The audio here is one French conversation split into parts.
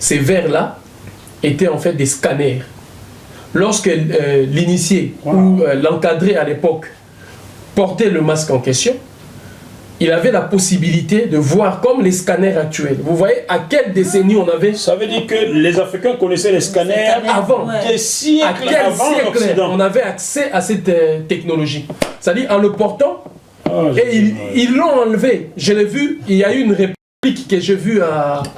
ces verres-là étaient en fait des scanners. Lorsque l'initié ou l'encadré à l'époque portait le masque en question, il avait la possibilité de voir comme les scanners actuels. Vous voyez à quelle décennie on avait... Ça veut dire que les Africains connaissaient les scanners avant. Des siècles à quel avant siècle on avait accès à cette technologie? C'est-à-dire en le portant, et ils l'ont enlevé. Je l'ai vu, il y a eu une réplique que j'ai vue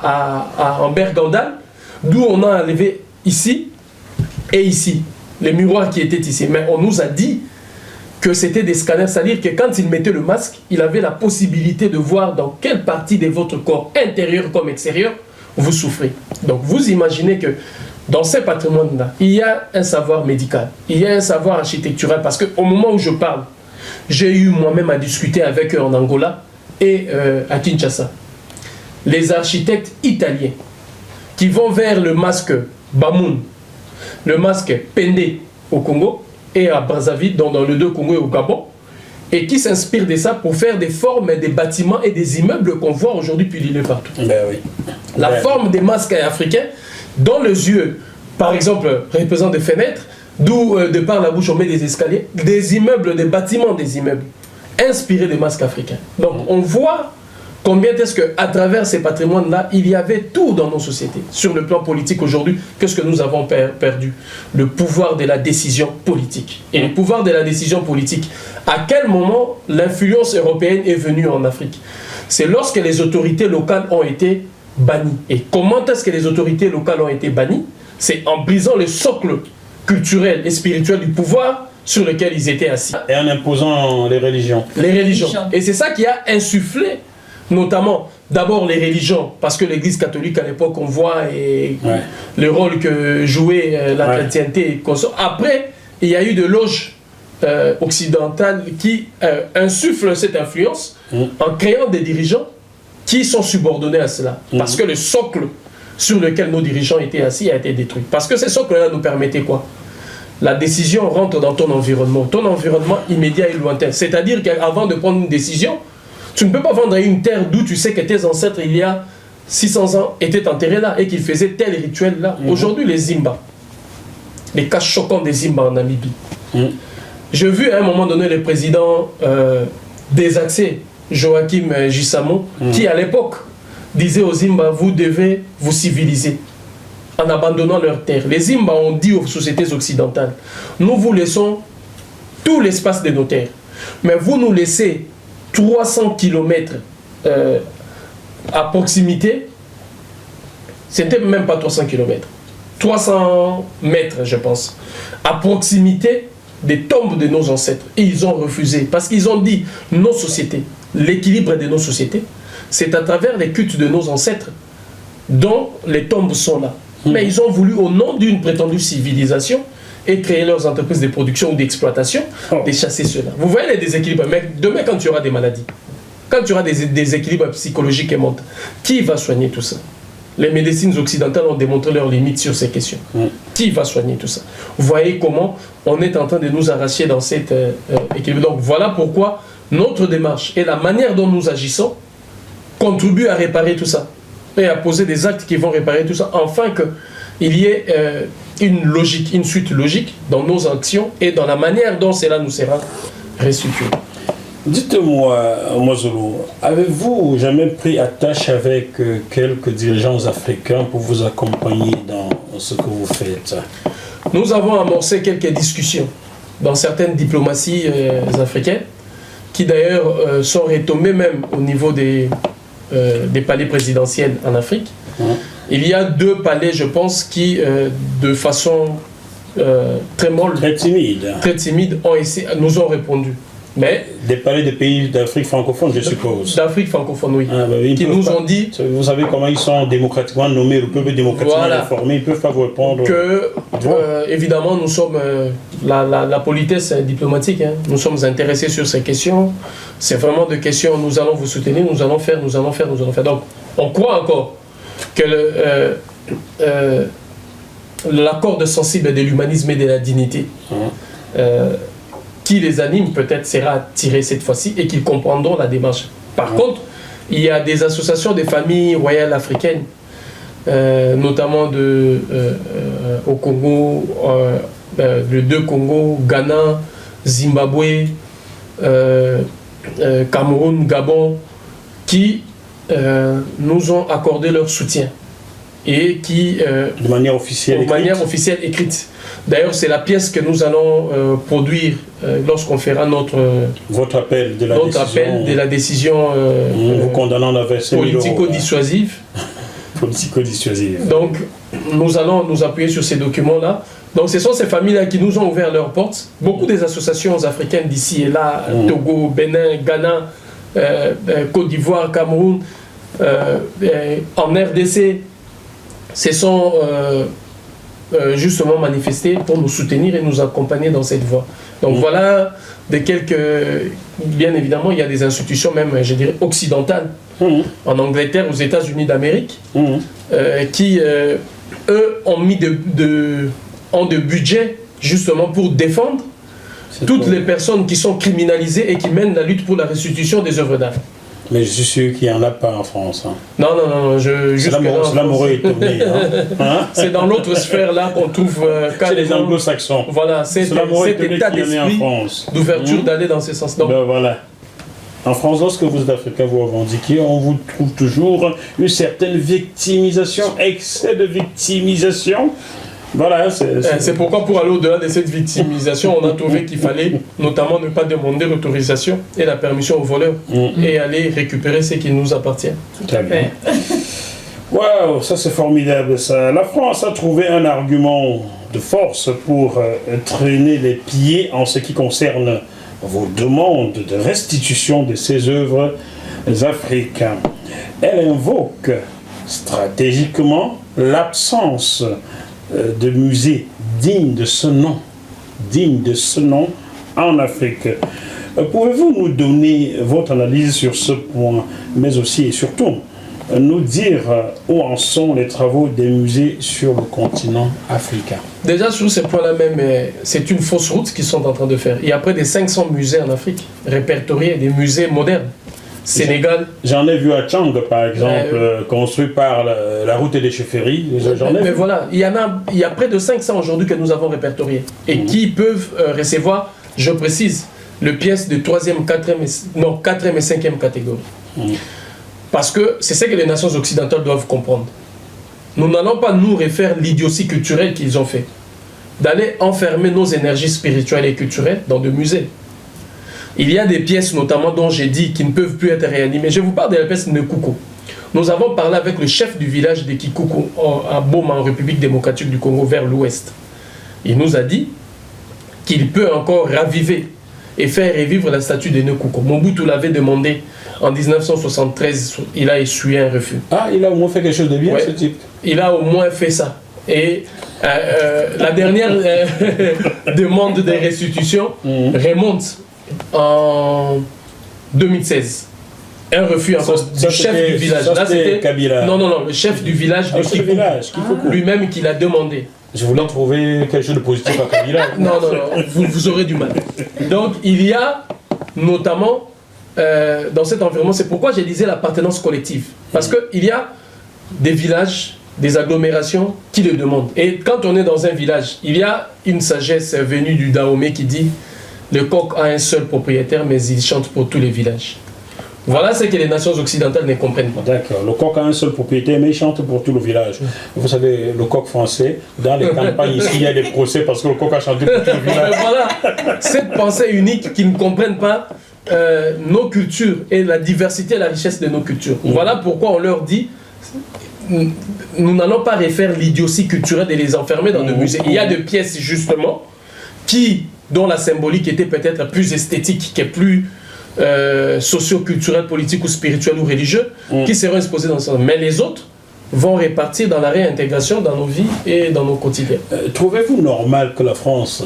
en Bergandal, d'où on a enlevé ici et ici, les miroirs qui étaient ici. Mais on nous a dit que c'était des scanners, c'est-à-dire que quand il mettait le masque, il avait la possibilité de voir dans quelle partie de votre corps, intérieur comme extérieur, vous souffrez. Donc vous imaginez que dans ces patrimoines-là, il y a un savoir médical, il y a un savoir architectural, parce qu'au moment où je parle, j'ai eu moi-même à discuter avec eux en Angola et à Kinshasa. Les architectes italiens qui vont vers le masque Bamoun, le masque Pendé au Congo, et à Brazzaville, dans le deux Congo et au Gabon, et qui s'inspirent de ça pour faire des formes des bâtiments et des immeubles qu'on voit aujourd'hui pullulés partout. La forme des masques africains, dont les yeux, par exemple, représentent des fenêtres, d'où, de par la bouche, on met des escaliers, des immeubles, des bâtiments des immeubles, inspirés des masques africains. Donc, on voit combien est-ce qu'à travers ces patrimoines-là, il y avait tout dans nos sociétés. Sur le plan politique aujourd'hui, qu'est-ce que nous avons perdu? Le pouvoir de la décision politique. Et le pouvoir de la décision politique, à quel moment l'influence européenne est venue en Afrique? C'est lorsque les autorités locales ont été bannies. Et comment est-ce que les autorités locales ont été bannies? C'est en brisant le socle culturel et spirituel du pouvoir sur lequel ils étaient assis. Et en imposant les religions. Les religions. Et c'est ça qui a insufflé notamment d'abord les religions, parce que l'église catholique à l'époque on voit le rôle que jouait la chrétienté. Après, il y a eu de loges occidentales qui insufflent cette influence en créant des dirigeants qui sont subordonnés à cela. Parce que le socle sur lequel nos dirigeants étaient assis a été détruit. Parce que ces socles-là nous permettaient quoi? La décision rentre dans ton environnement immédiat et lointain. C'est-à-dire qu'avant de prendre une décision, tu ne peux pas vendre une terre d'où tu sais que tes ancêtres, il y a 600 ans, étaient enterrés là et qu'ils faisaient tel rituel là. Aujourd'hui, les Zimba, les cas choquants des Zimba en Namibie. J'ai vu à un moment donné le président désaxé, Joachim Gissamo, qui à l'époque disait aux Zimba, vous devez vous civiliser en abandonnant leurs terres. Les Zimba ont dit aux sociétés occidentales, nous vous laissons tout l'espace de nos terres, mais vous nous laissez 300 km à proximité, c'était même pas 300 km, 300 mètres je pense, à proximité des tombes de nos ancêtres. Et ils ont refusé, parce qu'ils ont dit, nos sociétés, l'équilibre de nos sociétés, c'est à travers les cultes de nos ancêtres dont les tombes sont là. Mais ils ont voulu, au nom d'une prétendue civilisation, et créer leurs entreprises de production ou d'exploitation, de chasser cela. Vous voyez les déséquilibres, mais demain quand tu auras des maladies, quand tu auras des déséquilibres psychologiques et mentaux, qui va soigner tout ça? Les médecines occidentales ont démontré leurs limites sur ces questions. Qui va soigner tout ça? Vous voyez comment on est en train de nous arracher dans cet équilibre. Donc voilà pourquoi notre démarche et la manière dont nous agissons contribuent à réparer tout ça et à poser des actes qui vont réparer tout ça, afin qu'il y ait une logique, une suite logique dans nos actions et dans la manière dont cela nous sera restitué. Dites-moi, Mozolo, avez-vous jamais pris attache avec quelques dirigeants africains pour vous accompagner dans ce que vous faites? Nous avons amorcé quelques discussions dans certaines diplomaties africaines, qui d'ailleurs sont retombées même au niveau des palais présidentiels en Afrique. Il y a 2 palais, je pense, qui, de façon très molle, très timide, nous ont répondu. Mais des palais de pays d'Afrique francophone, je suppose. D'Afrique francophone, oui. Qui nous ont dit... Vous savez comment ils sont démocratiquement nommés, le peuple démocratiquement réformé, ils ne peuvent pas vous répondre. Évidemment, nous sommes... la politesse diplomatique, hein, nous sommes intéressés sur ces questions. C'est vraiment des questions, nous allons vous soutenir, nous allons faire. Donc, on croit encore que l'accord de sensible de l'humanisme et de la dignité qui les anime peut-être sera tiré cette fois-ci et qu'ils comprendront la démarche. Par contre, il y a des associations des familles royales africaines notamment au Congo, les deux Congos, Ghana, Zimbabwe, Cameroun, Gabon, qui nous ont accordé leur soutien et qui de manière officielle écrite. D'ailleurs, c'est la pièce que nous allons produire lorsqu'on fera votre appel de la décision, vous condamnant la politico-dissuasive. Politico-dissuasive. Donc, nous allons nous appuyer sur ces documents-là. Donc, ce sont ces familles-là qui nous ont ouvert leurs portes. Beaucoup des associations africaines d'ici et là, Togo, Bénin, Ghana, Côte d'Ivoire, Cameroun, en RDC, se sont justement manifestés pour nous soutenir et nous accompagner dans cette voie. Donc voilà de quelques... Bien évidemment, il y a des institutions même, je dirais, occidentales, en Angleterre, aux États-Unis d'Amérique, qui, eux, ont mis de budget justement pour défendre toutes les personnes qui sont criminalisées et qui mènent la lutte pour la restitution des œuvres d'art. Mais je suis sûr qu'il n'y en a pas en France. Hein. Non. C'est là m'aurait étonné. Hein? C'est dans l'autre sphère là qu'on trouve... c'est les anglo-saxons. Voilà, c'est cet état d'esprit d'ouverture d'aller dans ce sens. Ben voilà. En France, lorsque vous êtes africain, vous revendiquez, on vous trouve toujours une certaine victimisation, excès de victimisation. Voilà, c'est pourquoi pour aller au-delà de cette victimisation, on a trouvé qu'il fallait notamment ne pas demander l'autorisation et la permission aux voleurs et aller récupérer ce qui nous appartient. Très bien. Waouh, ça c'est formidable ça. La France a trouvé un argument de force pour traîner les pieds en ce qui concerne vos demandes de restitution de ces œuvres africaines. Elle invoque stratégiquement l'absence de musées dignes de ce nom en Afrique. Pouvez-vous nous donner votre analyse sur ce point, mais aussi et surtout nous dire où en sont les travaux des musées sur le continent africain? Déjà sur ce point-là même, c'est une fausse route qu'ils sont en train de faire. Il y a près de 500 musées en Afrique répertoriés, des musées modernes. Sénégal. J'en ai vu à Tchang, par exemple, construit par la route des chefferies. Mais voilà, il y a près de 500 aujourd'hui que nous avons répertoriés et qui peuvent recevoir, je précise, les pièces de 3e, 4e et 5e catégorie. Parce que c'est ce que les nations occidentales doivent comprendre. Nous n'allons pas nous refaire l'idiotie culturelle qu'ils ont fait, d'aller enfermer nos énergies spirituelles et culturelles dans des musées. Il y a des pièces notamment dont j'ai dit qui ne peuvent plus être réanimées. Je vous parle de la pièce Nekoukou. Nous avons parlé avec le chef du village de Kikuku à Boma, en République démocratique du Congo, vers l'ouest. Il nous a dit qu'il peut encore raviver et faire revivre la statue de Nekoukou. Mobutu l'avait demandé en 1973, il a essuyé un refus. Ah, il a au moins fait quelque chose de bien, ce type. Il a au moins fait ça. Et la dernière demande de restitution remonte en 2016. Un refus encore du chef du village. Là, c'était Kabila. Non, le chef du village de Kikuku, lui-même qui l'a demandé. Je voulais trouver quelque chose de positif à Kabila. Non, vous aurez du mal. Donc, il y a notamment, dans cet environnement, c'est pourquoi j'ai disais l'appartenance collective. Parce qu'il y a des villages, des agglomérations qui le demandent. Et quand on est dans un village, il y a une sagesse venue du Dahomey qui dit « Le coq a un seul propriétaire, mais il chante pour tous les villages ». Voilà ce que les nations occidentales ne comprennent pas. D'accord. Le coq a un seul propriétaire, mais il chante pour tout le village. Vous savez, le coq français, dans les campagnes ici, il y a des procès parce que le coq a chanté pour tout le village. Voilà, cette pensée unique qui ne comprennent pas nos cultures et la diversité et la richesse de nos cultures. Voilà pourquoi on leur dit nous n'allons pas refaire l'idiotie culturelle de les enfermer dans des musées. Il y a des pièces justement dont la symbolique était peut-être plus esthétique, qui est plus socio-culturelle, politique ou spirituelle ou religieuse, qui seront exposées dans ce sens. Mais les autres vont répartir dans la réintégration dans nos vies et dans nos quotidiens. Trouvez-vous normal que la France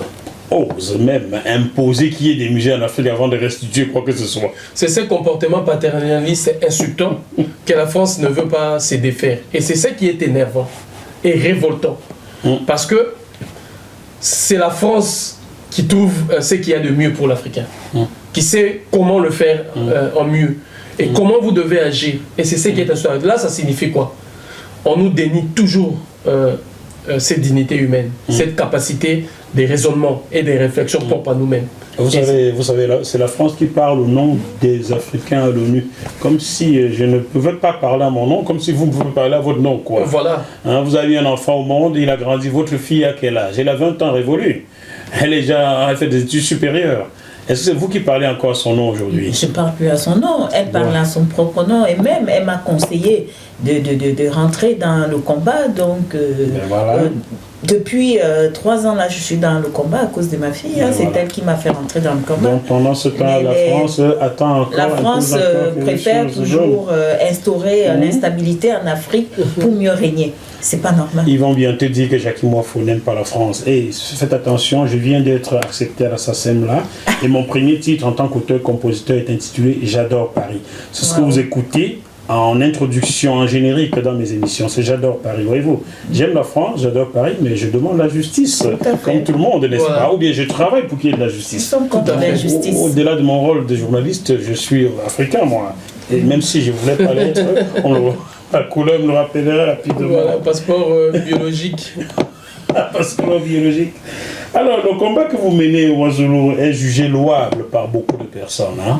ose même imposer qu'il y ait des musées en Afrique avant de restituer quoi que ce soit? C'est ce comportement paternaliste et insultant que la France ne veut pas se défaire. Et c'est ce qui est énervant et révoltant. Parce que c'est la France qui trouve ce qu'il y a de mieux pour l'Africain, qui sait comment le faire en mieux et comment vous devez agir. Et c'est ce qui est insultant. Là, ça signifie quoi? on nous dénie toujours cette dignité humaine, cette capacité des raisonnements et des réflexions propres à nous-mêmes. Vous savez, c'est la France qui parle au nom des Africains à l'ONU. Comme si je ne pouvais pas parler à mon nom, comme si vous ne pouvez parler à votre nom, quoi. Voilà. Hein, vous avez un enfant au monde, il a grandi, votre fille à quel âge? Elle a 20 ans révolu. Elle fait des études supérieures. Est-ce que c'est vous qui parlez encore à son nom aujourd'hui? Je ne parle plus à son nom, elle parle à son propre nom, et même elle m'a conseillé de rentrer dans le combat. Donc, depuis 3 ans, là, je suis dans le combat à cause de ma fille. C'est elle qui m'a fait rentrer dans le combat. Donc, pendant ce temps, la France attend encore. La France préfère toujours instaurer l'instabilité en Afrique pour mieux régner. C'est pas normal. Ils vont bien te dire que Jackie Moifo n'aime pas la France. Et faites attention, je viens d'être accepté à la SACEM là. Et mon premier titre en tant qu'auteur-compositeur est intitulé J'adore Paris. C'est ce que vous écoutez en introduction, en générique dans mes émissions. C'est J'adore Paris. Voyez-vous, j'aime la France, j'adore Paris, mais je demande la justice. Comme tout le monde, n'est-ce pas? Ou bien je travaille pour qu'il y ait de la justice. Au-delà de mon rôle de journaliste, je suis africain, moi. Et même si je voulais pas l'être, la couleur me le rappellerait rapidement. Voilà, passeport biologique. Passeport biologique. Alors, le combat que vous menez, Ouazulu, est jugé louable par beaucoup de personnes. Hein.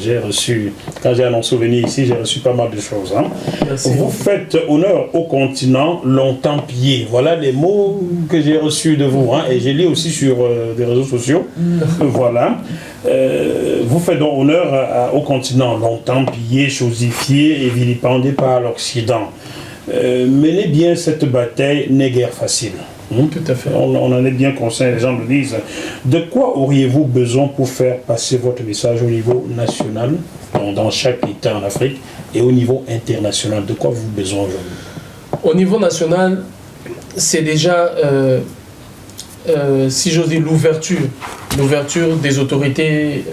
J'ai reçu, quand j'ai annoncé venir ici, j'ai reçu pas mal de choses. Hein. Vous faites honneur au continent longtemps pillé. Voilà les mots que j'ai reçus de vous. Hein. Et j'ai lu aussi sur des réseaux sociaux. Voilà. Vous faites donc honneur au continent longtemps pillé, chosifié et vilipendé par l'Occident. Menez bien cette bataille n'est guère facile. Tout à fait. On en est bien conscient, les gens le disent. De quoi auriez-vous besoin pour faire passer votre message au niveau national, dans chaque État en Afrique, et au niveau international? De quoi avez-vous besoin aujourd'hui? Au niveau national, c'est déjà, si j'ose dire, l'ouverture des autorités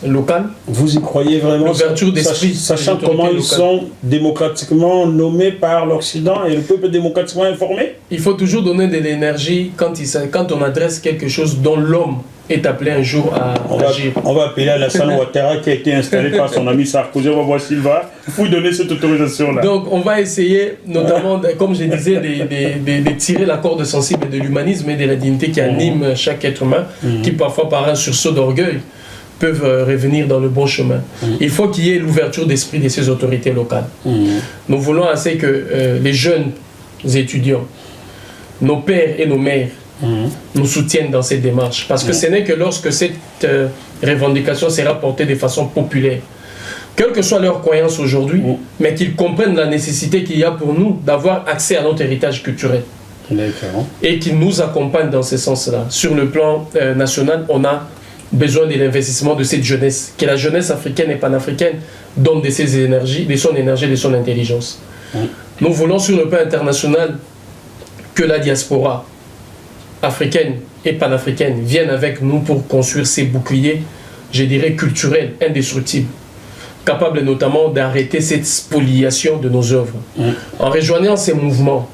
locales. Vous y croyez vraiment? L'ouverture d'esprit. Sachant comment ils sont démocratiquement nommés par l'Occident et le peuple démocratiquement informé? Il faut toujours donner de l'énergie quand on adresse quelque chose dont l'homme est appelé un jour à agir. On va appeler Alassane Ouattara qui a été installé par son ami Sarkozy. On va voir s'il va vous donner cette autorisation-là. Donc on va essayer, notamment, comme je disais, de tirer la corde sensible de l'humanisme et de la dignité qui anime chaque être humain, qui parfois par un sursaut d'orgueil peuvent revenir dans le bon chemin. Il faut qu'il y ait l'ouverture d'esprit de ces autorités locales. Nous voulons assez que les jeunes étudiants, nos pères et nos mères, nous soutiennent dans cette démarche. Parce que ce n'est que lorsque cette revendication sera portée de façon populaire, quelle que soit leur croyance aujourd'hui, mais qu'ils comprennent la nécessité qu'il y a pour nous d'avoir accès à notre héritage culturel. Et qu'ils nous accompagnent dans ce sens-là. Sur le plan national, on a besoin de l'investissement de cette jeunesse, que la jeunesse africaine et panafricaine donne de ses énergies, de son énergie, de son intelligence. Nous voulons sur le plan international que la diaspora africaine et panafricaine vienne avec nous pour construire ces boucliers, je dirais culturels, indestructibles, capables notamment d'arrêter cette spoliation de nos œuvres. En rejoignant ces mouvements,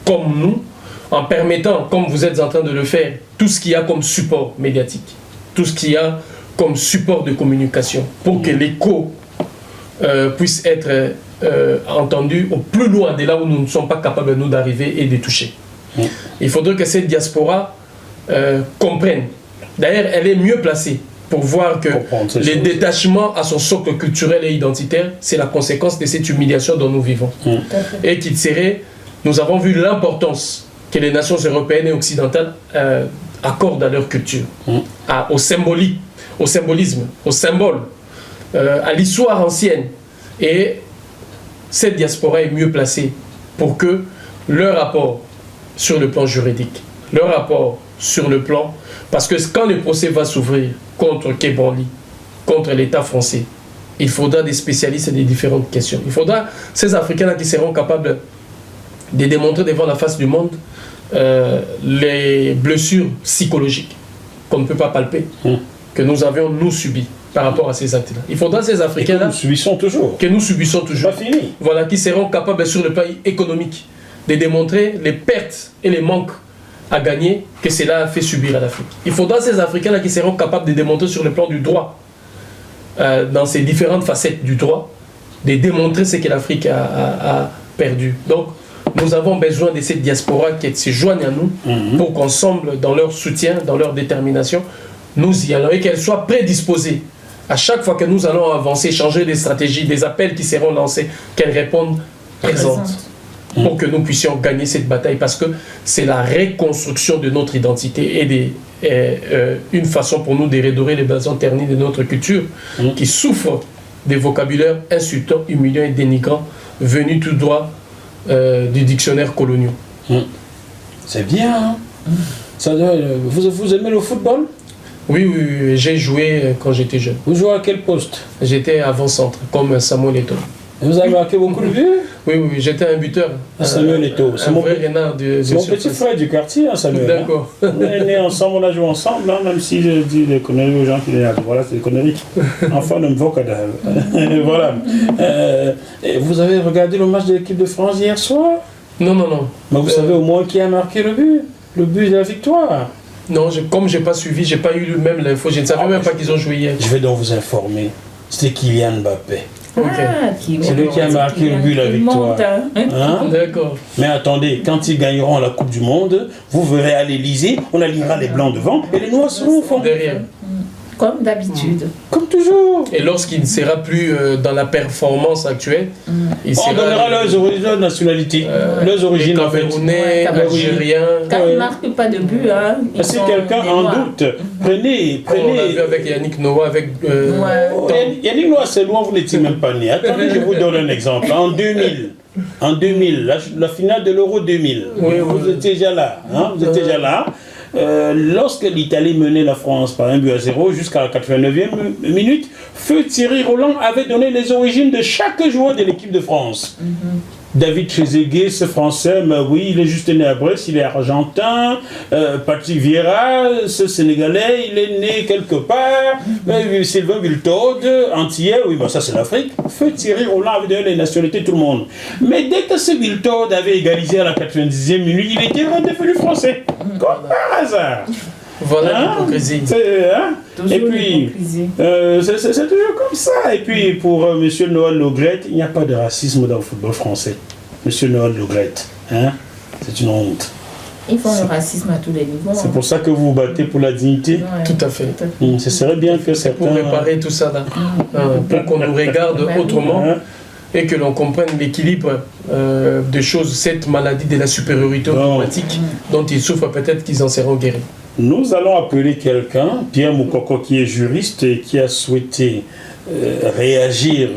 comme nous, en permettant, comme vous êtes en train de le faire, tout ce qu'il y a comme support médiatique, tout ce qu'il y a comme support de communication, pour que l'écho puisse être entendu au plus loin de là où nous ne sommes pas capables, nous, d'arriver et de toucher. Il faudrait que cette diaspora comprenne. D'ailleurs, elle est mieux placée pour voir que le détachement à son socle culturel et identitaire, c'est la conséquence de cette humiliation dont nous vivons. Et qu'il serait, nous avons vu l'importance que les nations européennes et occidentales accordent à leur culture, au symbolique, au symbolisme, au symbole, à l'histoire ancienne. Et cette diaspora est mieux placée pour que leur rapport sur le plan juridique, leur rapport sur le plan... Parce que quand le procès va s'ouvrir contre Kebonli, contre l'État français, il faudra des spécialistes des différentes questions. Il faudra ces Africains-là qui seront capables de démontrer devant la face du monde les blessures psychologiques qu'on ne peut pas palper, que nous avions, nous, subies par rapport à ces actes-là. Il faudra ces Africains-là... Que nous subissons toujours. Que nous subissons toujours. Pas fini. Voilà, qui seront capables sur le plan économique de démontrer les pertes et les manques à gagner que cela a fait subir à l'Afrique. Il faudra ces Africains-là qui seront capables de démontrer sur le plan du droit, dans ces différentes facettes du droit, de démontrer ce que l'Afrique a perdu. Donc, nous avons besoin de cette diaspora qui se joigne à nous pour qu'ensemble, dans leur soutien, dans leur détermination, nous y allons et qu'elle soit prédisposée. À chaque fois que nous allons avancer, changer des stratégies, des appels qui seront lancés, qu'elle réponde présente pour que nous puissions gagner cette bataille, parce que c'est la reconstruction de notre identité et une façon pour nous de redorer les blasons ternis de notre culture qui souffre des vocabulaires insultants, humiliants et dénigrants venus tout droit du dictionnaire colonial. C'est bien, hein? Ça doit, vous aimez le football? Oui, j'ai joué quand j'étais jeune. Vous jouez à quel poste? J'étais avant-centre, comme Samuel Eto'o. Vous avez marqué beaucoup de buts? Oui, j'étais un buteur. Samuel Eto'o. C'est mon petit frère du quartier, hein, Samuel. D'accord. Hein. On est nés ensemble, on a joué ensemble, hein, même si je dis des conneries aux gens qui disent voilà, c'est des conneries. Enfin, ne me voit voilà. Vous avez regardé le match de l'équipe de France hier soir? Non. Mais vous savez au moins qui a marqué le but? Le but de la victoire? Non, comme je n'ai pas suivi, je n'ai pas eu même l'info. Je ne savais même pas qu'ils ont joué hier. Je vais donc vous informer. C'était Kylian Mbappé. C'est lui qui a marqué le but de la victoire. Hein? D'accord. Mais attendez, quand ils gagneront la Coupe du Monde, vous verrez à l'Elysée, on alignera les blancs devant et les noirs seront au fond. Derrière. Comme d'habitude. Comme toujours. Et lorsqu'il ne sera plus dans la performance actuelle, on donnera leurs nationalités, leurs origines. Camerounais, Algériens. Quand ils ne marquent pas de but, si quelqu'un en doute, prenez. On l'a vu avec Yannick Noah, avec. Yannick Noah, c'est loin, vous n'étiez même pas né. Attendez, je vous donne un exemple. En 2000, la finale de l'Euro 2000, vous étiez déjà là. Hein, vous étiez déjà là. Lorsque l'Italie menait la France par 1-0 jusqu'à la 89e minute, feu Thierry Roland avait donné les origines de chaque joueur de l'équipe de France. David Trezeguet, c'est français, mais oui, il est juste né à Brest, il est argentin. Patrick Vieira, c'est sénégalais, il est né quelque part. Sylvain Wiltord, antillais, oui, ça c'est l'Afrique. Feu Thierry Roland avait donné les nationalités tout le monde. Mais dès que ce Wiltord avait égalisé à la 90e minute, il était devenu français. Comme par hasard. Voilà l'hypocrisie. Et puis, c'est toujours comme ça. Et puis, pour M. Noël Le Graët, il n'y a pas de racisme dans le football français. M. Noël Le Graët, c'est une honte. Ils font le racisme à tous les niveaux. C'est pour ça que vous vous battez pour la dignité. Tout à fait. Ce serait bien que certains... Pour réparer tout ça là, pour qu'on nous regarde autrement. Et que l'on comprenne l'équilibre de choses, cette maladie de la supériorité automatique dont ils souffrent, peut-être qu'ils en seront guéris. Nous allons appeler quelqu'un, Pierre Moukoko, qui est juriste et qui a souhaité réagir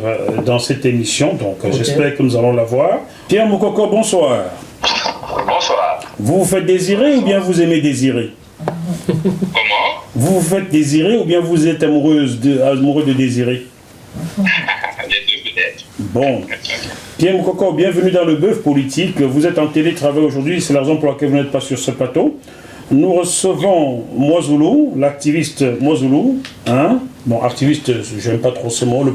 dans cette émission. Donc j'espère que nous allons l'avoir. Pierre Moukoko, bonsoir. Bonsoir. Vous vous faites désirer ou bien vous aimez désirer? Comment? Vous vous faites désirer ou bien vous êtes amoureux de désirer? Les deux peut-être. Bon. Pierre Moukoko, bienvenue dans le bœuf politique. Vous êtes en télétravail aujourd'hui, c'est la raison pour laquelle vous n'êtes pas sur ce plateau. Nous recevons Mwazoulou, l'activiste Mwazoulou, bon, activiste, je n'aime pas trop ce mot, le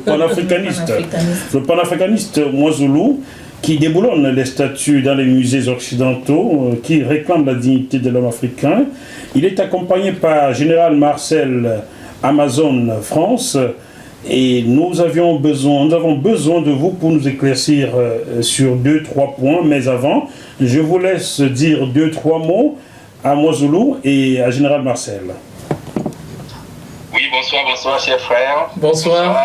panafricaniste Mwazoulou, qui déboulonne les statues dans les musées occidentaux, qui réclame la dignité de l'homme africain. Il est accompagné par Général Marcel Amazon France, et nous avons besoin de vous pour nous éclaircir sur 2-3 points, mais avant, je vous laisse dire 2-3 mots à Mwazoulou et à Général Marcel. Oui, bonsoir, chers frères. Bonsoir.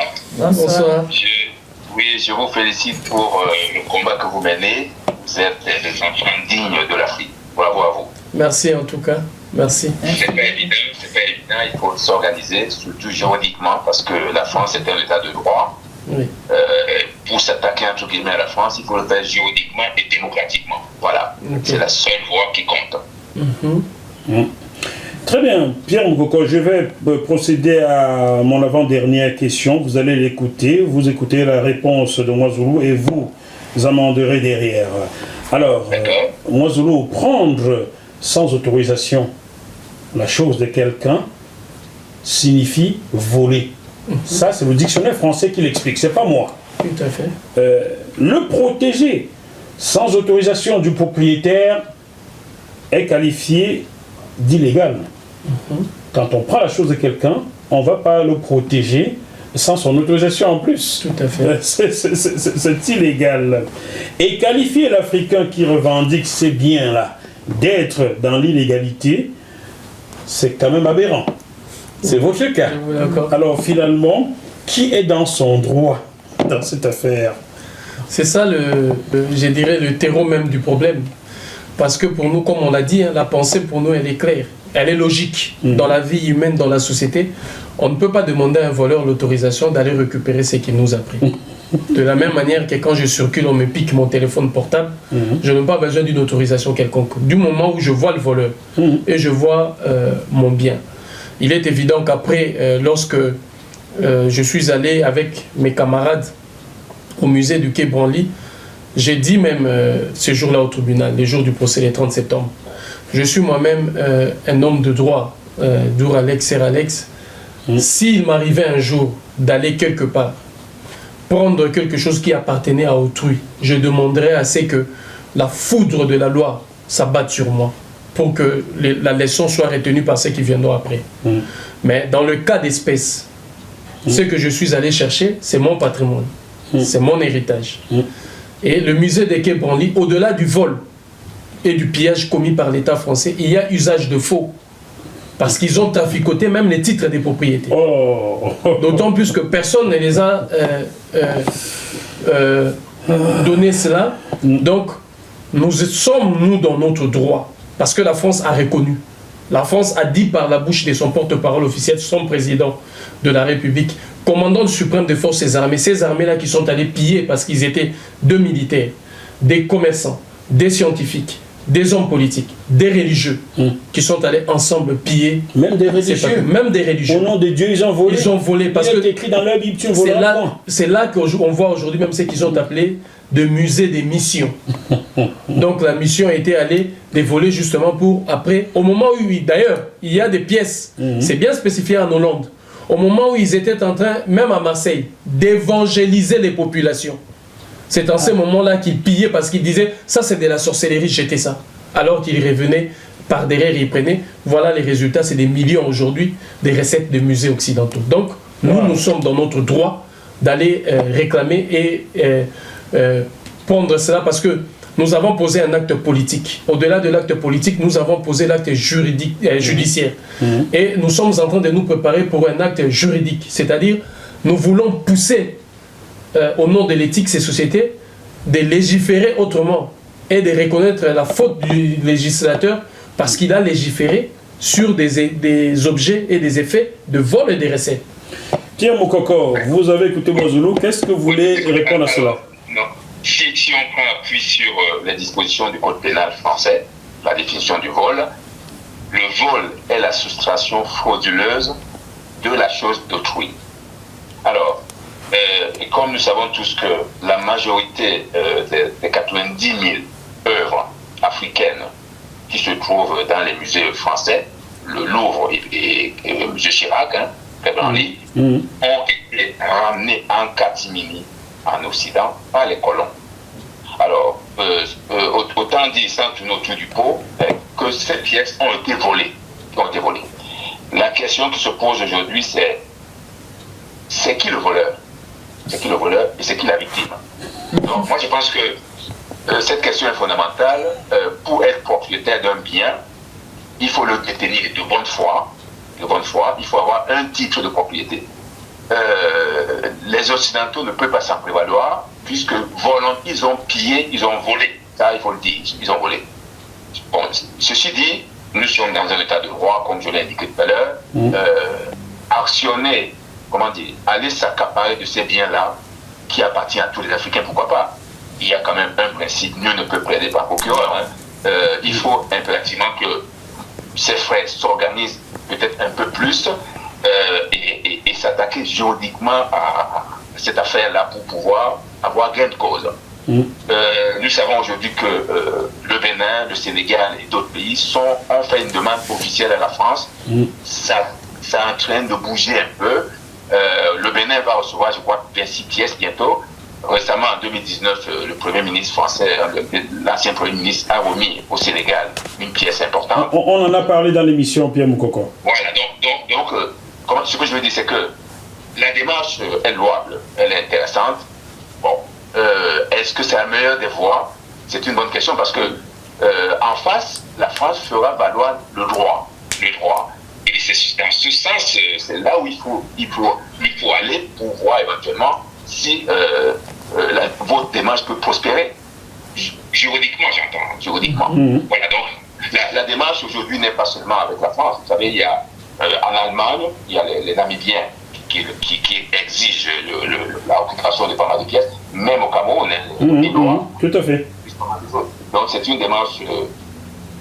Je vous félicite pour le combat que vous menez. Vous êtes des enfants dignes de l'Afrique. Bravo à vous. Merci en tout cas. Merci. C'est pas évident, il faut s'organiser, surtout juridiquement, parce que la France est un état de droit. Oui. Pour s'attaquer entre guillemets à la France, il faut le faire juridiquement et démocratiquement. Voilà. Okay. C'est la seule voie qui compte. Très bien, Pierre Moukoko, je vais procéder à mon avant-dernière question. Vous allez l'écouter, vous écoutez la réponse de Mwazoulou et vous amenderez derrière. Alors, Mwazoulou, prendre sans autorisation la chose de quelqu'un signifie voler. Ça, c'est le dictionnaire français qui l'explique, c'est pas moi. Tout à fait. Le protéger sans autorisation du propriétaire est qualifié d'illégal. Quand on prend la chose de quelqu'un, on ne va pas le protéger sans son autorisation en plus. Tout à fait. C'est illégal. Et qualifier l'Africain qui revendique ces biens-là d'être dans l'illégalité, c'est quand même aberrant. C'est votre cas. Alors finalement, qui est dans son droit dans cette affaire? C'est ça, je dirais, le terreau même du problème. Parce que pour nous, comme on l'a dit, la pensée pour nous, elle est claire. Elle est logique. Dans la vie humaine, dans la société, on ne peut pas demander à un voleur l'autorisation d'aller récupérer ce qu'il nous a pris. De la même manière que quand je circule, on me pique mon téléphone portable, je n'ai pas besoin d'une autorisation quelconque. Du moment où je vois le voleur et je vois mon bien. Il est évident qu'après, lorsque je suis allé avec mes camarades au musée du Quai Branly, j'ai dit même ce jour-là au tribunal, les jours du procès, les 30 septembre, je suis moi-même un homme de droit, Dour Alex, Ser Alex. S'il m'arrivait un jour d'aller quelque part, prendre quelque chose qui appartenait à autrui, je demanderais à ce que la foudre de la loi s'abatte sur moi pour que la leçon soit retenue par ceux qui viendront après. Mais dans le cas d'espèce, ce que je suis allé chercher, c'est mon patrimoine, c'est mon héritage. Et le musée des Quai Branly, au-delà du vol et du pillage commis par l'État français, il y a usage de faux. Parce qu'ils ont traficoté même les titres des propriétés. D'autant plus que personne ne les a donné cela. Donc, nous sommes, nous, dans notre droit. Parce que la France a reconnu. La France a dit par la bouche de son porte-parole officiel, son président de la République, commandant suprême des forces armées, ces armées-là qui sont allées piller parce qu'ils étaient deux militaires, des commerçants, des scientifiques, des hommes politiques, des religieux, qui sont allés ensemble piller. Même des religieux. Même des religieux. Au nom de Dieu, ils ont volé. Ils ont volé parce que écrit dans leur Bible, c'est là qu'on voit aujourd'hui même ce qu'ils ont appelé de musée des missions. Donc la mission était allée les voler justement pour après, au moment où, d'ailleurs, il y a des pièces, c'est bien spécifié en Hollande, au moment où ils étaient en train, même à Marseille, d'évangéliser les populations. C'est en ce moment-là qu'ils pillaient parce qu'ils disaient « ça c'est de la sorcellerie, jetez ça ». Alors qu'ils revenaient par derrière, ils prenaient. Voilà les résultats, c'est des millions aujourd'hui des recettes de musées occidentaux. Donc nous sommes dans notre droit d'aller réclamer et prendre cela parce que nous avons posé un acte politique. Au-delà de l'acte politique, nous avons posé l'acte judiciaire. Et nous sommes en train de nous préparer pour un acte juridique. C'est-à-dire, nous voulons pousser, au nom de l'éthique, ces sociétés, de légiférer autrement et de reconnaître la faute du législateur parce qu'il a légiféré sur des objets et des effets de vol et de recettes. Pierre Moukoko, vous avez écouté Mozoulou, qu'est-ce que vous voulez répondre à cela? Non. Si on prend appui sur les dispositions du code pénal français, la définition du vol, le vol est la soustraction frauduleuse de la chose d'autrui. Alors, et comme nous savons tous que la majorité des 90 000 œuvres africaines qui se trouvent dans les musées français, le Louvre et le musée Chirac, Branly, ont été ramenées en catimini en Occident par les colons. Alors, autant dire sans tourner autour du pot que ces pièces ont été volées. La question qui se pose aujourd'hui, c'est qui le voleur? C'est qui le voleur et c'est qui la victime? Donc moi je pense que cette question est fondamentale. Pour être propriétaire d'un bien, il faut le détenir de bonne foi. Il faut avoir un titre de propriété. Les Occidentaux ne peuvent pas s'en prévaloir, puisque volant, ils ont pillé, ils ont volé. Ça, il faut le dire, ils ont volé. Bon, ceci dit, nous sommes dans un état de droit, comme je l'ai indiqué tout à l'heure. Actionner, aller s'accaparer de ces biens-là, qui appartiennent à tous les Africains, pourquoi pas? Il y a quand même un principe, nul ne peut plaider par procureur. Il faut impérativement que ces frais s'organisent peut-être un peu plus et s'attaquer juridiquement à cette affaire-là pour pouvoir avoir gain de cause. Nous savons aujourd'hui que le Bénin, le Sénégal et d'autres pays ont fait une demande officielle à la France. Ça est en train de bouger un peu. Le Bénin va recevoir, je crois, 26 pièces bientôt. Récemment, en 2019, le Premier ministre français, l'ancien Premier ministre, a remis au Sénégal une pièce importante. On en a parlé dans l'émission, Pierre Moukoko. Voilà, donc ce que je veux dire, c'est que la démarche est louable, elle est intéressante. Bon, est-ce que c'est la meilleure des voies? C'est une bonne question parce que en face, la France fera valoir le droit. Et c'est dans ce sens, c'est là où il faut aller pour voir éventuellement si votre démarche peut prospérer. Juridiquement, j'entends. Juridiquement. Voilà, donc la démarche aujourd'hui n'est pas seulement avec la France. Vous savez, il y a en Allemagne, il y a les Namibiens qui exigent la récupération de pas mal de pièces, même au Cameroun, tout à fait. Donc c'est une démarche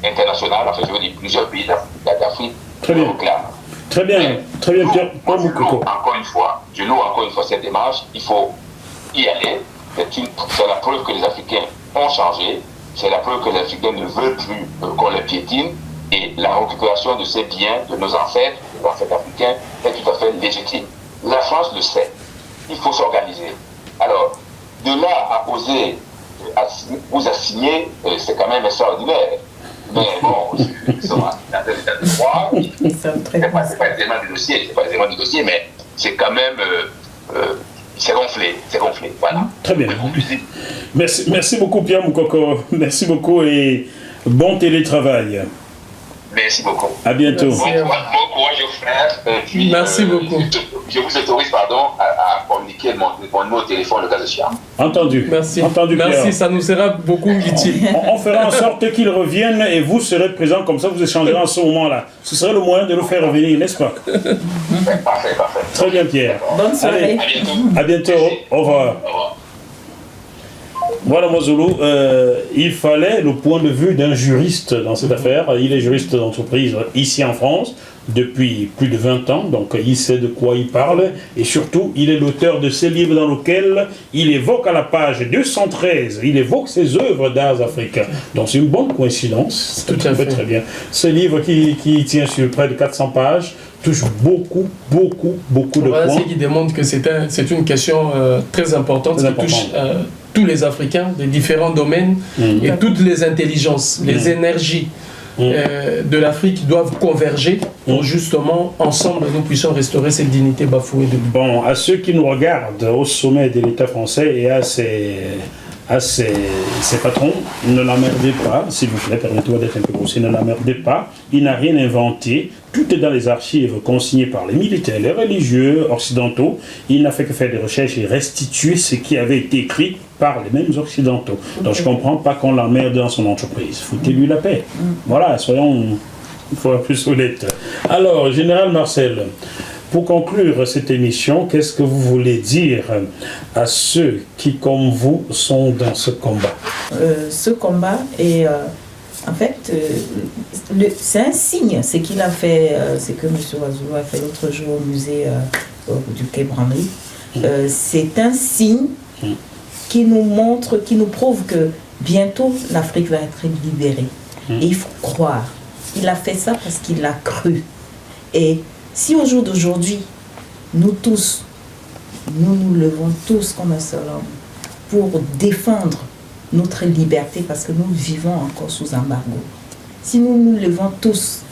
internationale, enfin je veux dire plusieurs pays d'Afrique réclament. Très bien, Pierre. Encore une fois, cette démarche, il faut y aller. C'est la preuve que les Africains ont changé, c'est la preuve que les Africains ne veulent plus qu'on les piétine, et la récupération de ces biens de nos ancêtres africains est tout à fait légitime. La France le sait. Il faut s'organiser. Alors, de là à poser, vous assigner, c'est quand même extraordinaire. Mais bon, ils sont dans l'état de droit. C'est pas les éléments du dossier, mais c'est quand même... c'est gonflé, voilà. Très bien. Merci beaucoup Pierre Moukoko. Merci beaucoup et bon télétravail. Merci beaucoup. À bientôt. Bon courage aux frères. Merci beaucoup. Je vous autorise, à communiquer mon numéro de téléphone le cas échéant. Entendu. Merci. Entendu, Pierre. Merci, ça nous sera beaucoup utile. On fera en sorte qu'ils reviennent et vous serez présents, comme ça vous échangerez en ce moment-là. Ce serait le moyen de nous faire revenir, n'est-ce pas? Parfait. Très bien, Pierre. Bonne soirée. Allez, à bientôt. Au revoir. Au revoir. Voilà, Mozoulou, il fallait le point de vue d'un juriste dans cette affaire. Il est juriste d'entreprise ici en France depuis plus de 20 ans, donc il sait de quoi il parle, et surtout, il est l'auteur de ces livres dans lesquels il évoque à la page 213, il évoque ses œuvres d'art africains. Donc c'est une bonne coïncidence, tout à fait. Très bien. Ce livre qui tient sur près de 400 pages, touche beaucoup de points. C'est qui démontre que c'est une question très importante qui touche tous les Africains de différents domaines et toutes les intelligences, les énergies de l'Afrique doivent converger pour justement, ensemble, nous puissions restaurer cette dignité bafouée de l'humain. Bon, à ceux qui nous regardent au sommet de l'État français et à ses patrons, ne l'emmerdez pas, s'il vous plaît, permettez-moi d'être un peu grossier, ne l'emmerdez pas, il n'a rien inventé, tout est dans les archives consignées par les militaires, les religieux occidentaux, il n'a fait que faire des recherches et restituer ce qui avait été écrit par les mêmes occidentaux. Donc je ne comprends pas qu'on l'emmerde dans son entreprise, foutez-lui la paix. Voilà, soyons une fois plus honnêtes. Alors, Général Marcel, pour conclure cette émission, qu'est-ce que vous voulez dire à ceux qui, comme vous, sont dans ce combat? Ce combat est, en fait, c'est un signe. Ce qu'il a fait, ce que M. Oizoulou a fait l'autre jour au musée du Quai Branly, c'est un signe qui nous montre, qui nous prouve que bientôt l'Afrique va être libérée. Et il faut croire. Il a fait ça parce qu'il l'a cru. Et si au jour d'aujourd'hui, nous tous, nous levons tous comme un seul homme pour défendre notre liberté, parce que nous vivons encore sous embargo, si nous nous levons tous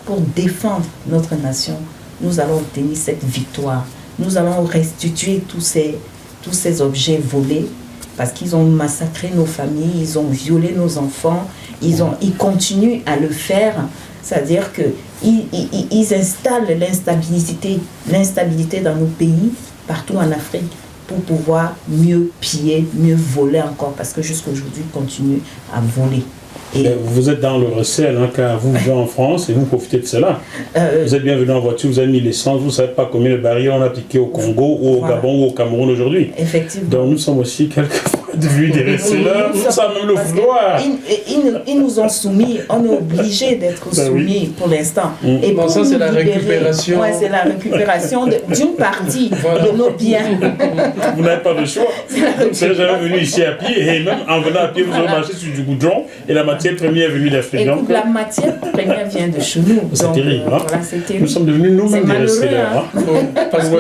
pour défendre notre nation, nous allons obtenir cette victoire. Nous allons restituer tous ces objets volés, parce qu'ils ont massacré nos familles, ils ont violé nos enfants, ils continuent à le faire. C'est-à-dire qu'ils installent l'instabilité dans nos pays, partout en Afrique, pour pouvoir mieux piller, mieux voler encore, parce que jusqu'à aujourd'hui, ils continuent à voler. Et vous êtes dans le recel, car vous vivez en France et vous profitez de cela. Vous êtes bien venu en voiture, vous avez mis l'essence, vous ne savez pas combien de barils on a piqué au Congo, ou au Gabon, ou au Cameroun aujourd'hui. Effectivement. Donc nous sommes aussi quelquefois devenus des receleurs, sans même le vouloir. Ils nous ont soumis, on est obligé d'être soumis pour l'instant. Et pour ça, c'est la récupération. Oui, c'est la récupération d'une partie de nos biens. Vous n'avez pas de choix. Vous serez jamais venu ici à pied, et même en venant à pied, vous allez marcher sur du goudron, et la matière première est venue d'Afrique. Donc la matière première vient de chez nous. C'est terrible, voilà, c'est terrible. Nous sommes devenus nous-mêmes des receleurs. Parce que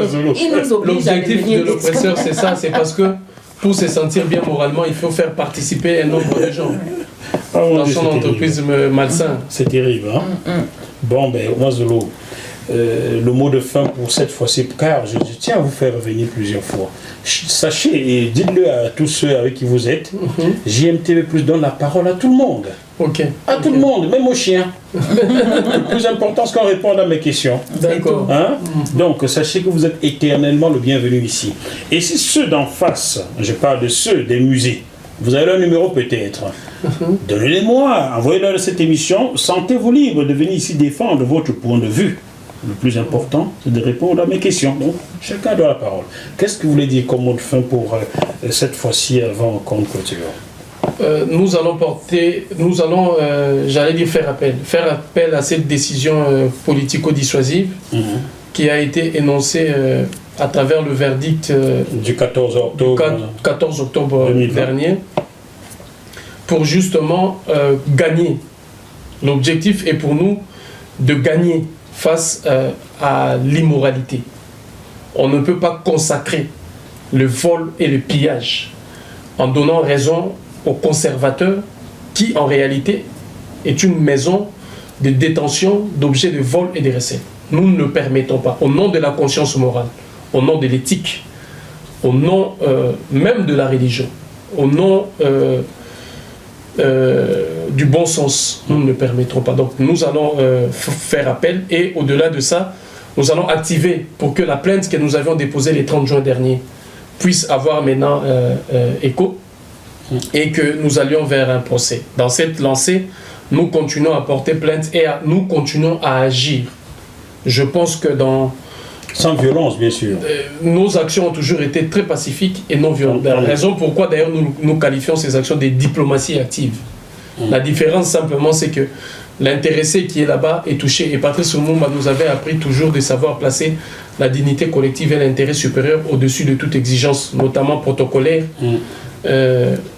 l'objectif de l'oppresseur, c'est ça, c'est parce que pour se sentir bien moralement, il faut faire participer un nombre de gens dans son entreprise malsain. C'est terrible, Bon, Oizoulou, le mot de fin pour cette fois-ci, car je tiens à vous faire revenir plusieurs fois. Sachez et dites-le à tous ceux avec qui vous êtes, JMTV Plus donne la parole à tout le monde. À tout le monde, même aux chiens. Le plus important, c'est qu'on réponde à mes questions. D'accord. Hein? Donc, sachez que vous êtes éternellement le bienvenu ici. Et si ceux d'en face, je parle de ceux des musées, vous avez leur numéro peut-être, donnez-les-moi, envoyez-leur cette émission, sentez-vous libre de venir ici défendre votre point de vue. Le plus important, c'est de répondre à mes questions. Donc, chacun doit la parole. Qu'est-ce que vous voulez dire comme mot de fin pour cette fois-ci avant qu'on clôture? Nous allons, j'allais dire faire appel à cette décision politico-dissuasive qui a été énoncée à travers le verdict du 14 octobre, dernier, pour justement gagner. L'objectif est pour nous de gagner face à l'immoralité. On ne peut pas consacrer le vol et le pillage en donnant raison aux conservateurs qui en réalité est une maison de détention d'objets de vol et de recettes. Nous ne le permettons pas, au nom de la conscience morale, au nom de l'éthique, au nom même de la religion, au nom du bon sens, nous ne le permettrons pas. Donc nous allons faire appel et au-delà de ça, nous allons activer pour que la plainte que nous avions déposée le 30 juin dernier puisse avoir maintenant écho et que nous allions vers un procès. Dans cette lancée, nous continuons à porter plainte et nous continuons à agir. Je pense que sans violence, bien sûr. Nos actions ont toujours été très pacifiques et non violentes. La raison pourquoi d'ailleurs nous qualifions ces actions de diplomatie active. La différence simplement c'est que l'intéressé qui est là-bas est touché. Et Patrice Lumumba nous avait appris toujours de savoir placer la dignité collective et l'intérêt supérieur au-dessus de toute exigence, notamment protocolaire.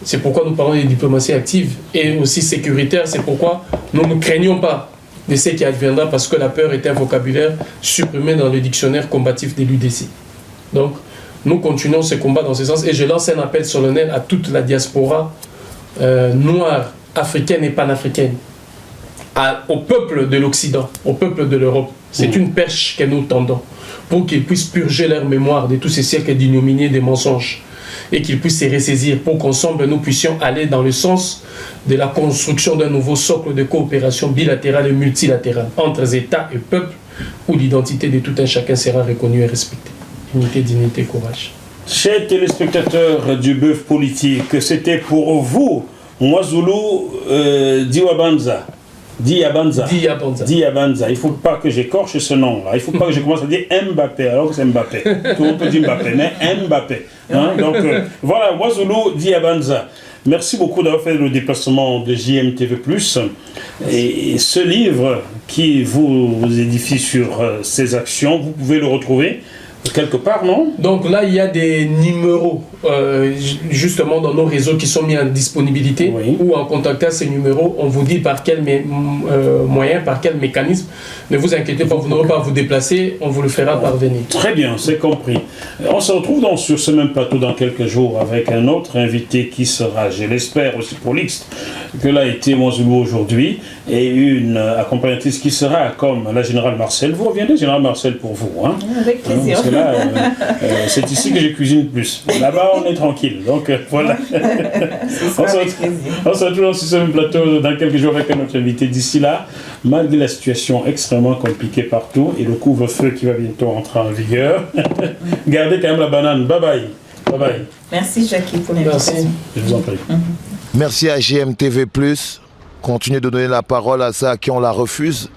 C'est pourquoi nous parlons de diplomatie active et aussi sécuritaire. C'est pourquoi nous ne craignons pas de ce qui adviendra parce que la peur est un vocabulaire supprimé dans le dictionnaire combatif de l'UDC. Donc, nous continuons ce combat dans ce sens et je lance un appel solennel à toute la diaspora noire, africaine et panafricaine, au peuple de l'Occident, au peuple de l'Europe. C'est une perche que nous tendons pour qu'ils puissent purger leur mémoire de tous ces siècles d'ignominie et de mensonges et qu'ils puissent se ressaisir pour qu'ensemble nous puissions aller dans le sens de la construction d'un nouveau socle de coopération bilatérale et multilatérale entre États et peuples où l'identité de tout un chacun sera reconnue et respectée. Unité, dignité, courage. Chers téléspectateurs du Bœuf Politique, c'était pour vous, Mwazulu Diabanza. Diabanza. Il ne faut pas que j'écorche ce nom-là. Il ne faut pas que je commence à dire Mbappé, alors que c'est Mbappé. Tout le monde peut dire Mbappé, mais Mbappé. Hein? Donc voilà, Mwazulu Diabanza. Merci beaucoup d'avoir fait le déplacement de JMTV+. Et ce livre qui vous édifie sur ces actions, vous pouvez le retrouver quelque part, non? Donc là, il y a des numéros justement dans nos réseaux qui sont mis en disponibilité, ou en contactant ces numéros, on vous dit par quel moyen, par quel mécanisme. Ne vous inquiétez pas, vous n'aurez pas à vous déplacer, on vous le fera parvenir. Très bien, c'est compris. On se retrouve donc sur ce même plateau dans quelques jours avec un autre invité qui sera, je l'espère aussi prolixe, que l'a été Mwazulu aujourd'hui, et une accompagnatrice qui sera comme la générale Marcel. Vous reviendrez, général Marcel, pour vous. Hein? Avec plaisir. Parce que là, c'est ici que je cuisine plus. Là-bas, on est tranquille. Donc voilà. On se retrouve sur ce même plateau dans quelques jours avec un autre invité. D'ici là, malgré la situation extrêmement compliquée partout et le couvre-feu qui va bientôt entrer en vigueur, gardez quand même la banane. Bye bye. Bye bye. Merci Jackie pour l'invitation. Je vous en prie. Merci à JMTV+. Continuez de donner la parole à ceux à qui on la refuse.